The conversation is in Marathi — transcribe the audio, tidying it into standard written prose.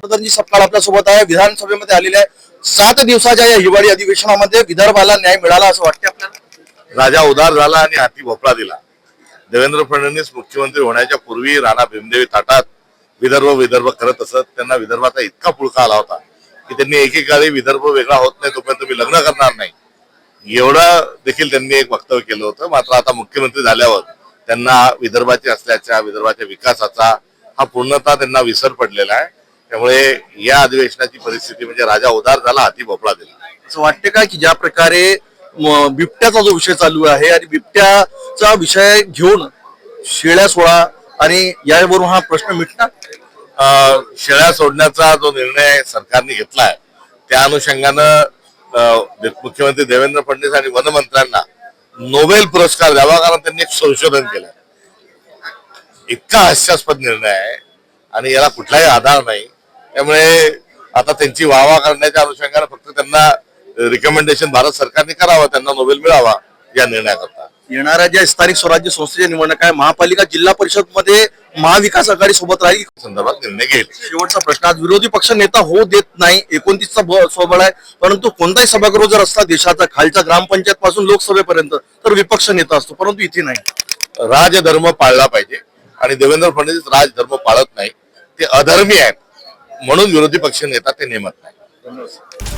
हर्षवर्धनजी सपकाळ आपल्यासोबत आहे, विधानसभेमध्ये आलेले आहे. 7 दिवसाच्या या हिवाळी अधिवेशनामध्ये विदर्भाला न्याय मिळाला असं वाटतं आपल्याला? राजा उदार झाला आणि हाती भोपळा दिला. देवेंद्र फडणवीस मुख्यमंत्री होण्याच्या पूर्वी राणा भीमदेवी थाटात विदर्भ करत असत. त्यांना विदर्भाचा इतका पुळका आला होता की त्यांनी एकेकाळी विदर्भ वेगळा होत नाही तोपर्यंत मी लग्न करणार नाही, एवढं देखील त्यांनी एक वक्तव्य केलं होतं. मात्र आता मुख्यमंत्री झाल्यावर त्यांना विदर्भाचे असल्याच्या विदर्भाच्या विकासाचा हा पूर्णतः त्यांना विसर पडलेला आहे. त्यामुळे या अधिवेशनाची परिस्थिती म्हणजे राजा उदार झाला हाती भोपळा दिला. असं वाटते का की ज्या प्रकारे बिबट्याचा जो विषय चालू आहे आणि बिबट्याचा विषय घेऊन शेळ्या सोडा आणि यावरून हा प्रश्न मिटणार? शेळ्या सोडण्याचा जो निर्णय सरकारने घेतलाय त्या अनुषंगानं मुख्यमंत्री देवेंद्र फडणवीस आणि वनमंत्र्यांना नोबेल पुरस्कार द्यावा, कारण त्यांनी एक संशोधन केलं. इतका हास्यास्पद निर्णय आहे आणि याला कुठलाही आधार नाही. त्यामुळे आता त्यांची वाहवा करण्याच्या अनुषंगाने फक्त त्यांना रिकमेंडेशन भारत सरकारने करावं, त्यांना नोबेल मिळावा या निर्णयाकरता. येणाऱ्या ज्या स्थानिक स्वराज्य संस्थेच्या निवडणूक आहे, महापालिका जिल्हा परिषद मध्ये महाविकास आघाडी सोबत राहील संदर्भात निर्णय घेईल. शेवटचा प्रश्न, आज विरोधी पक्ष नेता होऊ देत नाही, 29चा स्वबळ आहे, परंतु कोणताही सभागृह जर असला देशाचा खालच्या ग्रामपंचायत पासून लोकसभेपर्यंत तर विपक्ष नेता असतो, परंतु इथे नाही. राजधर्म पाळला पाहिजे आणि देवेंद्र फडणवीस राजधर्म पाळत नाही, ते अधर्मी आहेत म्हणून विरोधी पक्ष नेता ते नेमत नाही.